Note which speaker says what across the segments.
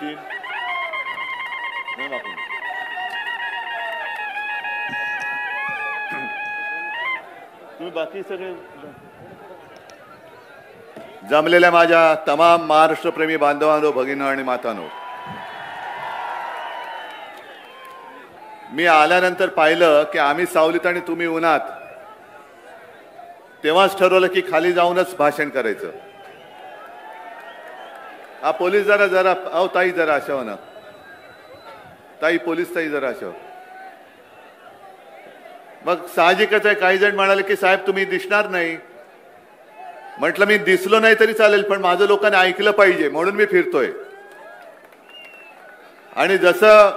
Speaker 1: नितीन तुम्ही बाकी सगळे जमलेल्या माझ्या तमाम महाराष्ट्रप्रेमी बांधवांनो, भगिनी आणि मातांनो, मी आल्यानंतर पाहिलं की आम्ही सावलीत आणि तुम्ही उन्हात, तेव्हाच ठरवलं की खाली जाऊनच भाषण करायचं. हा पोलीस जरा जरा अहो ताई जरा अशा हो ना ताई, पोलीस ताई जरा अशा. मग साहजिकच आहे, काही जण म्हणाले की साहेब तुम्ही दिसणार नाही. म्हटलं मी दिसलो नाही तरी चालेल, पण माझं लोकांनी ऐकलं पाहिजे म्हणून मी फिरतोय. आणि जसं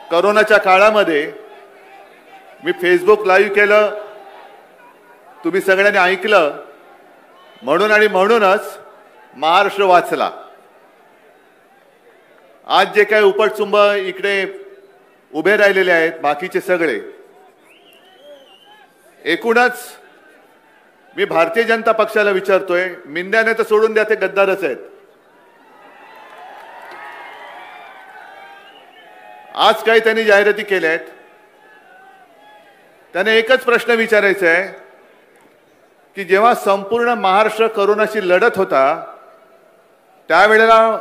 Speaker 1: कोरोनाच्या काळामध्ये मी फेसबुक लाईव्ह केलं, तुम्ही सगळ्यांनी ऐकलं म्हणून आणि म्हणूनच महाराष्ट्र वाचला. आज जे काही उपटचुंब इकडे उभे राहिलेले आहेत बाकीचे सगळे, एकूणच मी भारतीय जनता पक्षाला विचारतोय, मिंद्याने तर सोडून द्या, ते गद्दारच आहेत. आज काही त्यांनी जाहिराती केल्या आहेत. त्याने एकच प्रश्न विचारायचा आहे की जेव्हा संपूर्ण महाराष्ट्र कोरोनाशी लढत होता त्यावेळेला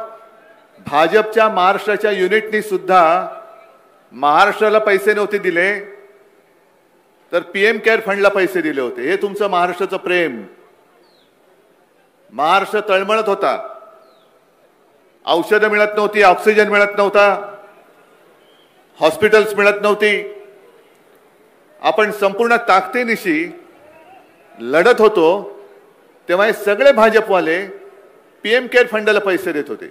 Speaker 1: भाजपच्या महाराष्ट्राच्या युनिटनी सुद्धा महाराष्ट्राला पैसे नव्हते दिले, तर पीएम केअर फंडला पैसे दिले होते. हे तुमचं महाराष्ट्राचं प्रेम. महाराष्ट्र तळमळत होता, औषधं मिळत नव्हती, ऑक्सिजन मिळत नव्हता, हॉस्पिटल्स मिळत नव्हती. आपण संपूर्ण ताकदीनिशी लढत होतो तेव्हा हे सगळे भाजपवाले पीएम केअर फंडाला पैसे देत होते.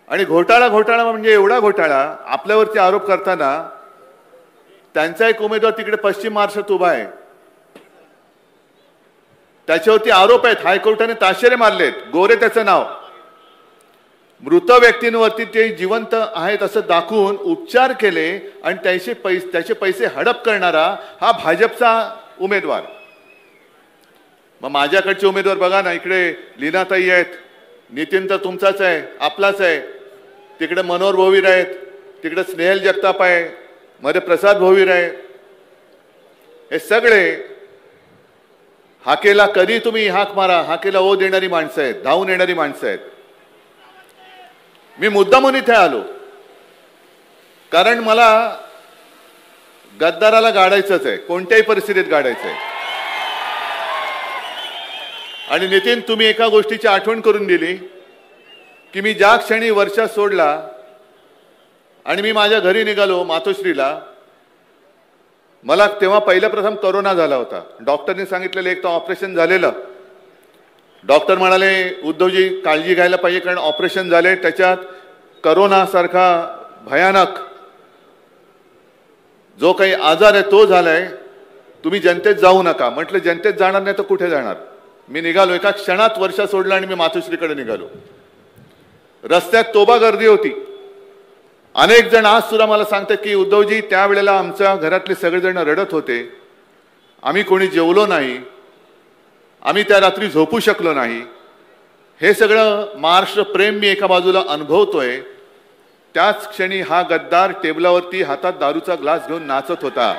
Speaker 1: आणि घोटाळा म्हणजे एवढा घोटाळा आपल्यावरती आरोप करताना त्यांचा एक उमेदवार तिकडे पश्चिम महाराष्ट्रात उभा आहे, त्याच्यावरती आरोप आहेत. हायकोर्टाने ताशेरे मारलेत. गोरे त्याचं नाव. मृत व्यक्तींवरती ते जिवंत आहेत असं दाखवून उपचार केले आणि त्याचे पैसे हडप करणारा हा भाजपचा उमेदवार. मग माझ्याकडचे उमेदवार बघा ना, इकडे लीनाताई आहेत, नितीन तर तुमचाच आहे, आपलाच आहे, तिकडे मनोहर भोवीर आहेत, तिकडे स्नेहल जगताप आहे, मध्ये प्रसाद भोवीर आहे. हे सगळे हाकेला कधी तुम्ही हाक मारा, हाकेला ओ देणारी माणसं आहेत, धावून येणारी माणसं आहेत. मी मुद्दामून इथे आलो कारण मला गद्दाराला गाडायचंच आहे, कोणत्याही परिस्थितीत गाडायचं आहे. आणि नितीन, तुम्ही एका गोष्टीची आठवण करून दिली की मी ज्या क्षणी वर्षा सोडला आणि मी माझ्या घरी निघालो मातोश्रीला, मला तेव्हा पहिल्या प्रथम कोरोना झाला होता. डॉक्टरने सांगितलेलं एक तर ऑपरेशन झालेलं. डॉक्टर म्हणाले उद्धवजी काळजी घ्यायला पाहिजे कारण ऑपरेशन झाले, त्याच्यात कोरोना सारखा भयानक जो काही आजार आहे तो झालाय, तुम्ही जनतेत जाऊ नका. म्हटलं जनतेत जाणार नाही तर कुठे जाणार. मी निघालो, एका क्षणात वर्षा सोडला आणि मी मातोश्रीकडे निघालो. रस्त्यात तोबा गर्दी होती. अनेक जण आज सुद्धा मला सांगतात की उद्धवजी त्यावेळेला आमच्या घरातले सगळेजण रडत होते, आम्ही कोणी जेवलो नाही, आम्ही त्या रात्री झोपू शकलो नाही. हे सगळं महाराष्ट्र प्रेम मी एका बाजूला अनुभवतोय. त्याच क्षणी हा गद्दार टेबलावरती हातात दारूचा ग्लास घेऊन नाचत होता.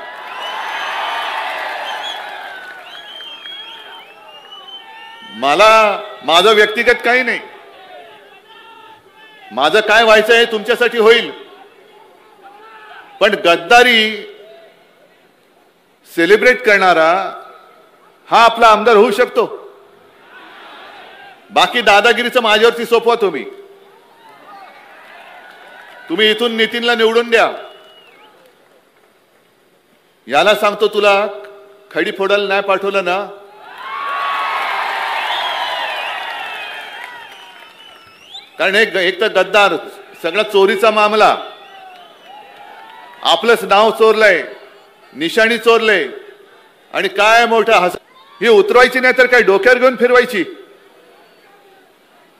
Speaker 1: मला माझं व्यक्तिगत काही नाही, माझं काय व्हायचं आहे तुमच्यासाठी होईल, पण गद्दारी सेलिब्रेट करणारा हा आपला आमदार होऊ शकतो. बाकी दादागिरीचं माझ्यावरती सोपवा. तुम्ही इथून नितीनला निवडून द्या. याला सांगतो तुला खडी फोडायला नाही पाठवलं ना, कारण एक तर गद्दार, सगळा चोरीचा मामला, आपलंच नाव चोरलंय, निशाणी चोरलंय आणि काय मोठा ही उतरवायची नाही तर काय डोक्यावर घेऊन फिरवायची.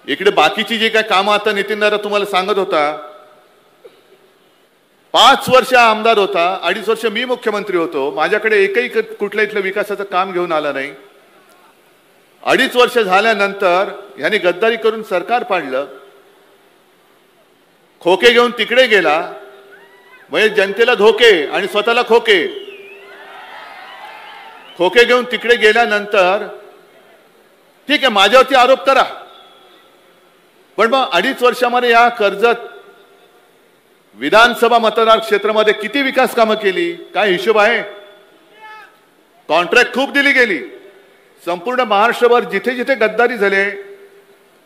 Speaker 1: इकडे बाकीची जी काय कामं आता नितीन दादा तुम्हाला सांगत होता, 5 वर्ष आमदार होता, 2.5 वर्ष मी मुख्यमंत्री होतो, माझ्याकडे एकही कुठल्या इथलं विकासाचं काम घेऊन आलं नाही. 2.5 वर्ष झाल्यानंतर यांनी गद्दारी करून सरकार पाडलं. खोके घेऊन तिकडे गेला, म्हणजे जनतेला धोके आणि स्वतःला खोके. खोके घेऊन तिकडे गेल्यानंतर ठीक आहे, माझ्यावरती आरोप करा, पण मग 2.5 वर्षामध्ये या कर्जत विधानसभा मतदार क्षेत्रामध्ये किती विकास कामं केली, काय हिशोब आहे? कॉन्ट्रॅक्ट खूप दिली गेली. संपूर्ण महाराष्ट्रभर जिथे जिथे गद्दारी झाले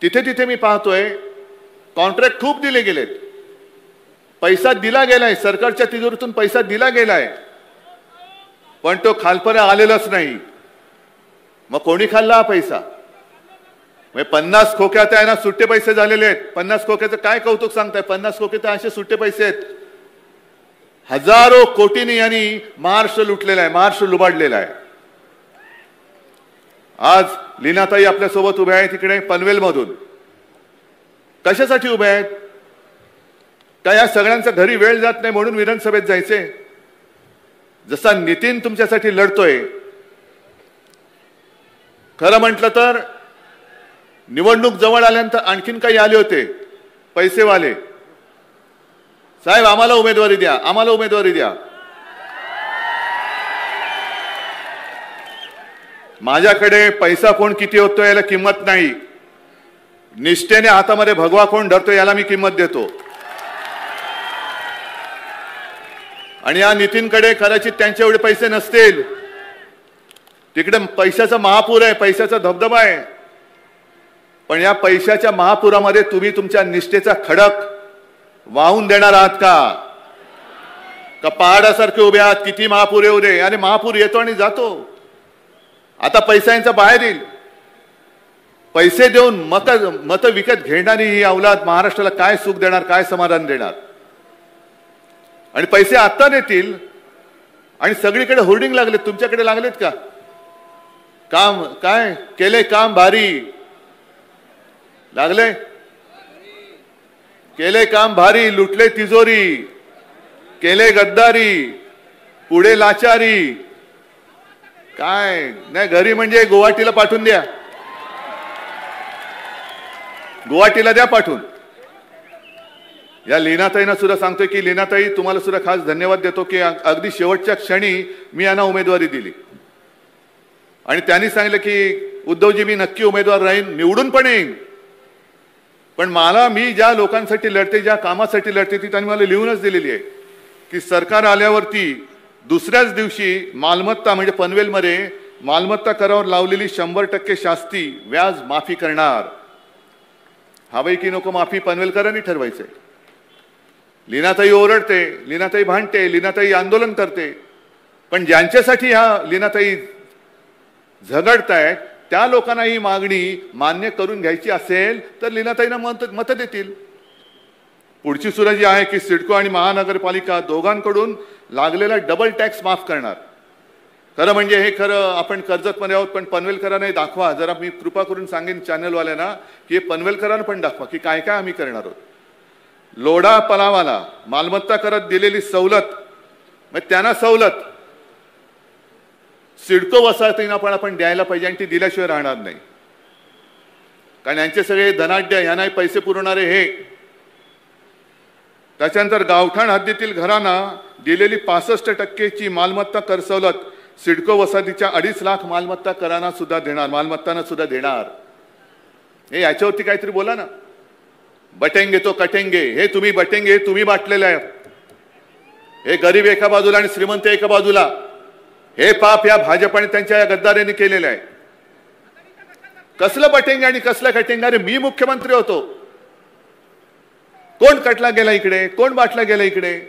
Speaker 1: तिथे तिथे मी पाहतोय कॉन्ट्रॅक्ट खूप दिले गेलेत. पैसा दिला गेलाय, सरकारच्या तिजोरीतून पैसा दिला गेलाय, पण तो खालपर्यंत आलेलाच नाही. मग कोणी खाल्ला हा पैसा? 50 खोक्यात आहे ना सुट्टे पैसे झालेले आहेत. 50 खोक्याचं काय कौतुक सांगताय? 50 खोके तर असे सुट्टे पैसे आहेत. हजारो कोटींनी यांनी महाराष्ट्र लुटलेला आहे, महाराष्ट्र लुबाडलेला आहे. आज लीनाताई आपल्यासोबत उभ्या आहेत तिकडे पनवेलमधून. कशासाठी उभ्या आहेत? का या सगळ्यांचा घरी वेळ जात नाही म्हणून विधानसभेत जायचे? जसा नितीन तुमच्यासाठी लढतोय, खरं म्हटलं तर निवडणूक जवळ आल्यानंतर आणखीन काही आले होते पैसेवाले, साहेब आम्हाला उमेदवारी द्या, आम्हाला उमेदवारी द्या. माझ्याकडे पैसा कोण किती होतो याला किंमत नाही, निष्ठेने हातामध्ये भगवा कोण धरतो याला मी किंमत देतो. आणि या नितीनकडे कदाचित त्यांचे एवढे पैसे नसतील, तिकडे पैशाचा महापूर आहे, पैशाचा धबधबा आहे, पण या पैशाच्या महापुरामध्ये तुम्ही तुमच्या निष्ठेचा खडक वाहून देणार आहात का पहाडासारखे उभे आहात? किती महापूर येऊ दे, आणि महापूर येतो आणि जातो. आता पैसा यांचा बाहेर येईल. पैसे देऊन मत विकत घेणारी ही अवलाद महाराष्ट्राला काय सुख देणार, काय समाधान देणार? आणि पैसे आता देतील आणि सगळीकडे होर्डिंग लागलेत. तुमच्याकडे लागलेत का? काम काय केले, काम भारी लागले, केले काम भारी, लुटले तिजोरी, केले गद्दारी, पुढे लाचारी. काय नाही, घरी म्हणजे गुवाहाटीला पाठवून द्या, गुवाहाटीला द्या पाठवून. या लीनाताईंना सुद्धा सांगतोय की लीनाताई तुम्हाला सुद्धा खास धन्यवाद देतो की अगदी शेवटच्या क्षणी मी यांना उमेदवारी दिली आणि त्यांनी सांगितलं की उद्धवजी मी नक्की उमेदवार राहीन, निवडून पण येईन, पण मला मी ज्या लोकांसाठी लढते, ज्या कामासाठी लढते ती त्यांनी मला लिहूनच दिलेली आहे की सरकार आल्यावरती दुसऱ्याच दिवशी मालमत्ता म्हणजे पनवेलमध्ये मालमत्ता करावर लावलेली 100% शास्ती व्याज माफी करणार. हवंय की नको माफी पनवेलकरांनी ठरवायचंय. लीनाताई ओरडते, लीनाताई भांडते, लीनाताई आंदोलन करते, पण ज्यांच्यासाठी ह्या लीनाताई झगडतायत त्या लोकांना ही मागणी मान्य करून घ्यायची असेल तर लीनाताईंना मत देतील. पुढची सुद्धा जी आहे की सिडको आणि महानगरपालिका दोघांकडून लागलेला डबल टॅक्स माफ करणार. खरं म्हणजे हे खरं आपण कर्जतमध्ये आहोत, पण पनवेलकरांनाही दाखवा. जरा मी कृपा करून सांगेन चॅनलवाल्यांना की हे पनवेलकरांना पण दाखवा की काय काय आम्ही करणार आहोत. लोढा पलावाला मालमत्ता करत दिलेली सवलत, मग त्यांना सवलत सिडको वसाहतींना पण आपण द्यायला पाहिजे आणि ती दिल्याशिवाय राहणार नाही. कारण यांचे सगळे धनाढ्य, यांनाही पैसे पुरवणारे हे. त्याच्यानंतर गावठाण हद्दीतील घरांना दिलेली 65% मालमत्ता कर सवलत सिडको वसाहतीच्या 2.5 लाख मालमत्ता करांना सुद्धा देणार, मालमत्तांना सुद्धा देणार. हे याच्यावरती काहीतरी बोला ना. बटेंगे तो कटेंगे, हे तुम्ही बटेंगे, हे तुम्ही बाटलेले आहे. हे गरीब एका बाजूला आणि श्रीमंत एका बाजूला. हे पाप या भाजप आणि त्यांच्या या गद्दारांनी केलेलं आहे. कसलं बटेंगे आणि कसलं कटेंगे? अरे मी मुख्यमंत्री होतो, कोण कटला गेला इकडे, कोण बाटला गेला इकडे?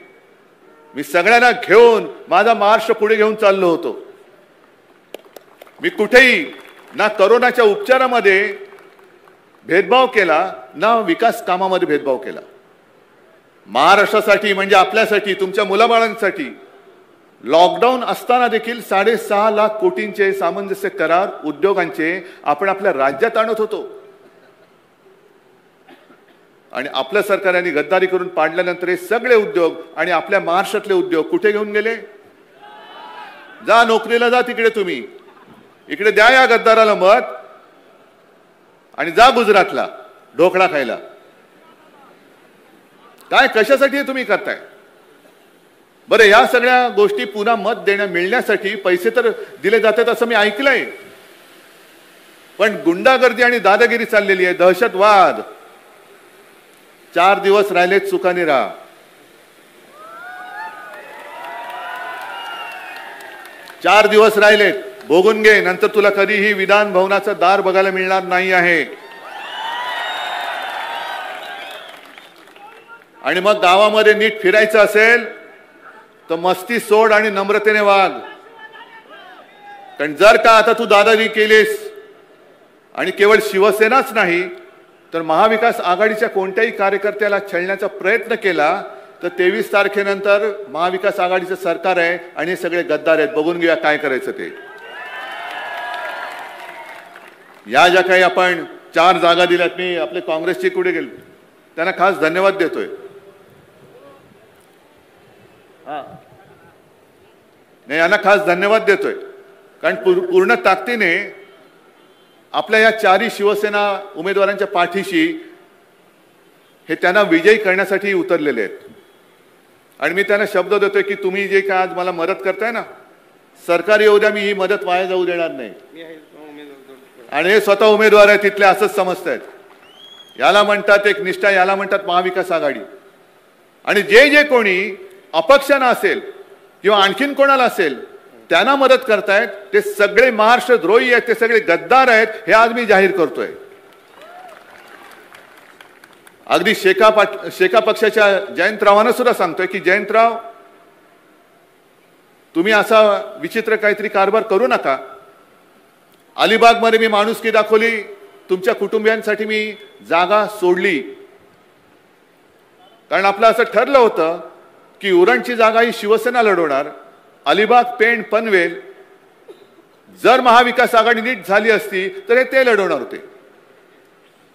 Speaker 1: मी सगळ्यांना घेऊन माझा महाराष्ट्र पुढे घेऊन चाललो होतो. मी कुठेही ना करोनाच्या उपचारामध्ये भेदभाव केला ना विकास कामामध्ये भेदभाव केला. महाराष्ट्रासाठी म्हणजे आपल्यासाठी, तुमच्या मुलाबाळांसाठी लॉकडाऊन असताना देखील 6.5 लाख कोटींचे सामंजस्य करार उद्योगांचे आपण आपल्या राज्यात आणत होतो. आणि आपल्या सरकारने गद्दारी करून पाडल्यानंतर हे सगळे उद्योग आणि आपल्या महाराष्ट्रातले उद्योग कुठे घेऊन गेले? जा नोकरीला, जा तिकडे, तुम्ही इकडे द्या या गद्दाराला मत आणि जा गुजरातला ढोकळा खायला. काय कशासाठी हे तुम्ही करताय? बरं, या सगळ्या गोष्टी पुन्हा मत मिळण्यासाठी पैसे तर दिले जातात असं मी ऐकलंय, पण गुंडागर्दी आणि दादागिरी चाललेली आहे, दहशतवाद. 4 दिवस राहिलेत सुखाने राहा. 4 दिवस राहिलेत, भोगून घे. नंतर तुला कधीही विधान भवनाचं दार बघायला मिळणार नाही आहे. आणि मग गावामध्ये नीट फिरायचं असेल तर मस्ती सोड आणि नम्रतेने वाग. कारण जर का आता तू दादागिरी केलीस आणि केवळ शिवसेनाच नाही तर महाविकास आघाडीच्या कोणत्याही कार्यकर्त्याला छळण्याचा प्रयत्न केला तर 23 तारखेनंतर महाविकास आघाडीचं सरकार आहे आणि हे सगळे गद्दार आहेत. बघून घेऊया काय करायचं ते. या ज्या काही आपण 4 जागा दिल्यात, मी आपले काँग्रेसचे कुठे गेले त्यांना खास धन्यवाद देतोय. नाही, यांना खास धन्यवाद देतोय कारण पूर्ण ताकदीने आपल्या या 4 शिवसेना उमेदवारांच्या पाठीशी हे त्यांना विजयी करण्यासाठी उतरलेले आहेत. आणि मी त्यांना शब्द देतोय की तुम्ही जे काय आज मला मदत करताय ना, सरकार येऊ द्या, मी ही मदत वाया जाऊ देणार नाही. आणि हे स्वतः उमेदवार आहेत तिथले, असंच समजतायत. याला म्हणतात एक निष्ठा, याला म्हणतात महाविकास आघाडी. आणि जे जे कोणी अपक्षानं असेल किंवा आणखीन कोणाला असेल त्यांना मदत करतायत ते सगळे महाराष्ट्र द्रोही आहेत, ते सगळे गद्दार आहेत, हे आज मी जाहीर करतोय. अगदी शेका पक्षाच्या जयंतरावांना सुद्धा सांगतोय की जयंतराव, तुम्ही असा विचित्र काहीतरी कारभार करू नका. अलिबागमध्ये मी माणुसकी दाखवली, तुमच्या कुटुंबियांसाठी मी जागा सोडली. कारण आपलं असं ठरलं होतं की उरणची जागा ही शिवसेना लढवणार, अलिबाग, पेण, पनवेल जर महाविकास आघाडी नीट झाली असती तर हे ते लढवणार होते.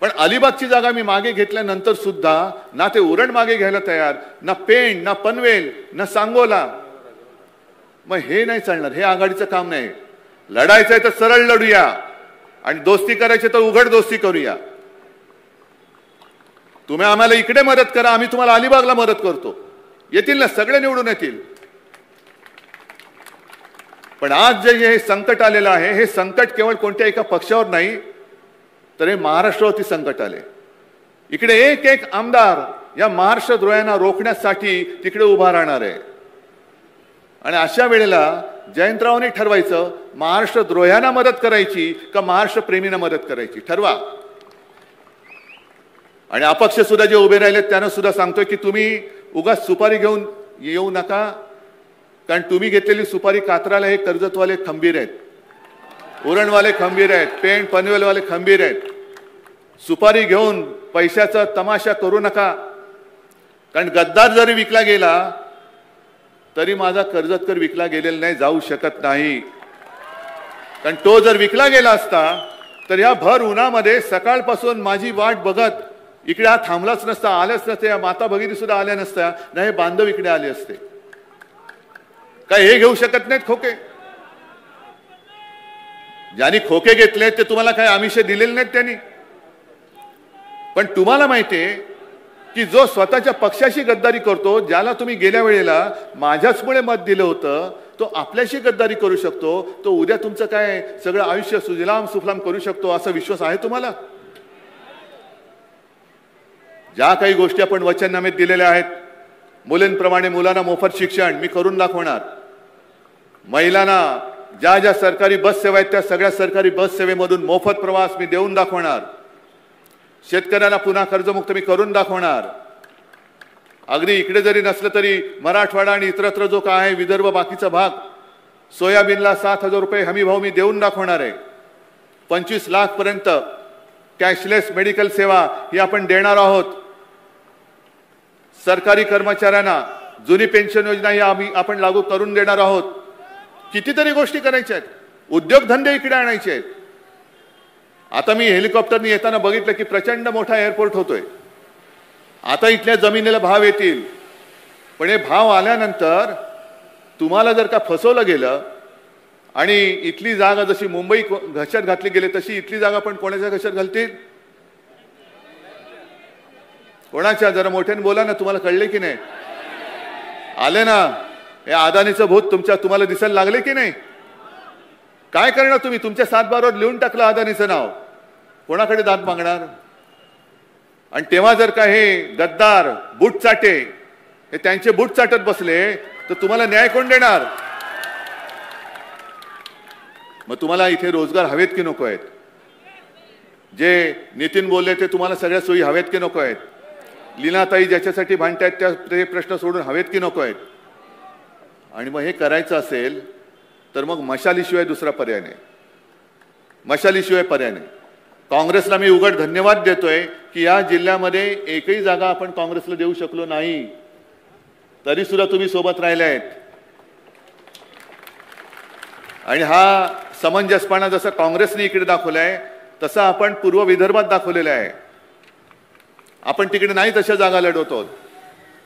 Speaker 1: पण अलिबागची जागा मी मागे घेतल्यानंतर सुद्धा ना ते उरण मागे घ्यायला तयार, ना पेण, ना पनवेल, ना सांगोला. मग हे नाही चालणार, हे आघाडीचं काम नाही. लढायचंय तर सरळ लढूया आणि दोस्ती करायची तर उघड दोस्ती करूया. तुम्ही आम्हाला इकडे मदत करा, आम्ही तुम्हाला अलिबागला मदत करतो. येतील ना, सगळे निवडून येतील. पण आज जे संकट आलेलं आहे, हे संकट केवळ कोणत्या एका पक्षावर नाही तर हे महाराष्ट्रावरती संकट आले. इकडे एक एक आमदार या महाराष्ट्र द्रोह्यांना रोखण्यासाठी तिकडे उभा राहणार आहे. आणि अशा वेळेला जयंतरावांनी ठरवायचं, महाराष्ट्र द्रोह्यांना मदत करायची का महाराष्ट्र प्रेमींना मदत करायची, ठरवा. आणि अपक्ष सुद्धा जे उभे राहिलेत त्यांना सुद्धा सांगतोय की तुम्ही उगाच सुपारी घेऊन येऊ नका, कारण तुम्ही घेतलेली सुपारी कात्राला हे कर्जतवाले खंबीर आहेत, उरणवाले खंबीर आहेत, पेण पनवेलवाले खंबीर आहेत. सुपारी घेऊन पैशाचा तमाशा करू नका. कारण गद्दार जरी विकला गेला तरी माझा कर्जतकर विकला गेलेला नाही, जाऊ शकत नाही. कारण तो जर विकला गेला असता तर या भर उन्हामध्ये सकाळपासून माझी वाट बघत इकडे हा थांबलाच नसता, आल्याच नसते. या माता भगिनी सुद्धा आल्या नसत्या, नाही बांधव इकडे आले असते. काय हे घेऊ शकत नाहीत खोके? ज्यांनी खोके घेतले ते तुम्हाला काय आमिषे दिलेले नाहीत त्यांनी. पण तुम्हाला माहितीये की जो स्वतःच्या पक्षाशी गद्दारी करतो, ज्याला तुम्ही गेल्या वेळेला माझ्याचमुळे मत दिलं होतं, तो आपल्याशी गद्दारी करू शकतो, तो उद्या तुमचं काय सगळं आयुष्य सुजलाम सुफलाम करू शकतो, असा विश्वास आहे तुम्हाला? ज्या काही गोष्टी आपण वचननामेत दिलेल्या आहेत, मुलींप्रमाणे मुलांना मोफत शिक्षण मी करून दाखवणार. महिलांना ज्या ज्या सरकारी बस सेवा आहेत त्या सगळ्या सरकारी बस सेवेमधून मोफत प्रवास मी देऊन दाखवणार. शेतकऱ्यांना पुन्हा कर्जमुक्त मी करून दाखवणार. अगदी इकडे जरी नसलं तरी मराठवाडा आणि इतरत्र जो काय आहे विदर्भ बाकीचा भाग, सोयाबीनला 7,000 रुपये हमी भाव मी देऊन दाखवणार आहे. 25 लाख पर्यंत कॅशलेस मेडिकल सेवा ही आपण देणार आहोत. सरकारी कर्मचाऱ्यांना जुनी पेन्शन योजना ही आपण लागू करून देणार आहोत. कितीतरी गोष्टी करायच्या आहेत. उद्योगधंदे इकडे आणायचे आहेत. आता मी हेलिकॉप्टरने येताना बघितलं की प्रचंड मोठा एअरपोर्ट होतोय. आता इथल्या जमिनीला भाव येतील, पण हे भाव आल्यानंतर तुम्हाला जर का फसवलं गेलं आणि इथली जागा जशी मुंबई घशात घातली गेली तशी इथली जागा पण कोणाच्या घशात घालतील? कोणाच्या? जरा मोठ्याने बोला ना, तुम्हाला कळले की नाही? आले ना? हे अदानीचं भूत तुम्हाला दिसायला लागले की नाही? काय करणार तुम्ही? तुमच्या 7 बारावर लिहून टाकलं अदानीचं नाव, कोणाकडे दाद मागणार? आणि तेव्हा जर का हे गद्दार बूट चाटे हे त्यांचे बूट चाटत बसले तर तुम्हाला न्याय कोण देणार? मग तुम्हाला इथे रोजगार हवेत की नको आहेत? जे नितीन बोलले ते तुम्हाला सगळ्या सोयी हवेत की नको आहेत? लीनाताई ज्याच्यासाठी भांडतायत ते प्रश्न सोडून हवेत की नको आहेत? आणि मग हे करायचं असेल तर मग मशालीशिवाय दुसरा पर्याय नाही, मशालीशिवाय पर्याय नाही. काँग्रेसला मी उघड धन्यवाद देतोय की या जिल्ह्यामध्ये एकही जागा आपण काँग्रेसला देऊ शकलो नाही, तरी सुद्धा तुम्ही सोबत राहिले आहेत. आणि हा समंजसपणा जसं काँग्रेसने इकडे दाखवलाय तसं आपण पूर्व विदर्भात दाखवलेला आहे. आपण तिकडे नाही तशा जागा लढवतो,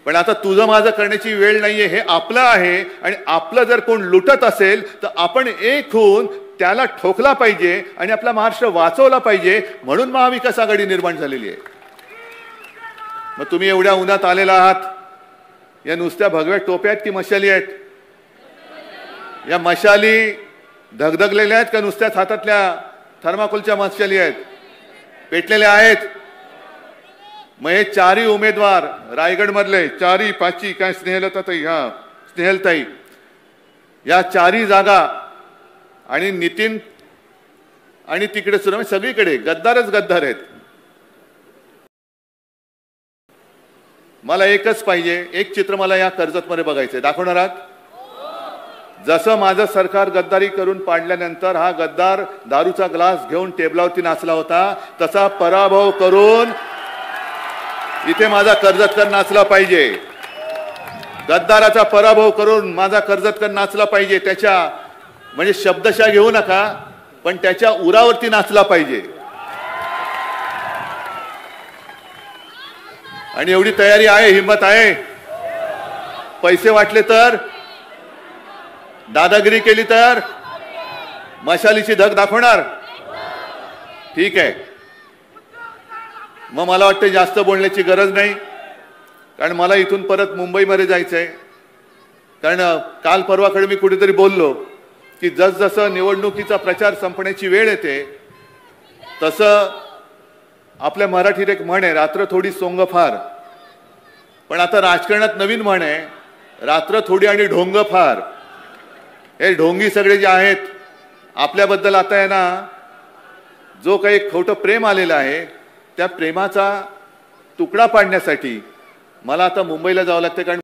Speaker 1: पण आता तुझं माझं करण्याची वेळ नाहीये, हे आपलं आहे. आणि आपलं जर कोण लुटत असेल तर आपण एक होऊन त्याला ठोकला पाहिजे आणि आपला महाराष्ट्र वाचवला पाहिजे. म्हणून महाविकास आघाडी निर्माण झालेली आहे. मग तुम्ही एवढ्या उन्हात आलेला आहात, या नुसत्या भगव्या टोप्या आहेत की मशाली आहेत? या मशाली धगधगलेल्या आहेत का नुसत्याच हातातल्या थर्माकोलच्या मशाली आहेत? पेटलेल्या आहेत. मग हे 4ही उमेदवार रायगड मधले 4ही 5ही काय स्नेहलताई, हा स्नेहलताई, या 4ही जागा आणि नितीन आणि तिकडे सुद्धा सगळीकडे गद्दारच गद्दार आहेत. मला एकच पाहिजे, एक चित्र मला या कर्जतमध्ये बघायचंय. दाखवणार आहात? जसं माझं सरकार गद्दारी करून पाडल्यानंतर हा गद्दार दारूचा ग्लास घेऊन टेबलावरती नाचला होता, तसा पराभव करून इथे माझा कर्जतकर नाचला पाहिजे. गद्दाराचा पराभव करून माझा कर्जतकर नाचला पाहिजे. त्याच्या म्हणजे शब्दशः घेऊ नका, पण त्याच्या उरावरती नाचला पाहिजे. आणि एवढी तयारी आहे, हिम्मत आहे. पैसे वाटले तर, दादागिरी केली तर, मशालीची धग दाखवणार? ठीक आहे. मग मला वाटतं जास्त बोलण्याची गरज नाही, कारण मला इथून परत मुंबईमध्ये जायचंय. कारण काल परवाकडे मी कुठेतरी बोललो की जसजसं निवडणुकीचा प्रचार संपण्याची वेळ येते तसं आपल्या मराठीत एक म्हण आहे, रात्र थोडी सोंग फार. पण आता राजकारणात नवीन म्हण आहे, रात्र थोडी आणि ढोंग फार. हे ढोंगी सगळे जे आहेत आपल्याबद्दल, आता आहे ना जो काही खोटं प्रेम आलेलं आहे त्या प्रेमाचा तुकडा पाडण्यासाठी मला आता मुंबईला जावं लागतं. कारण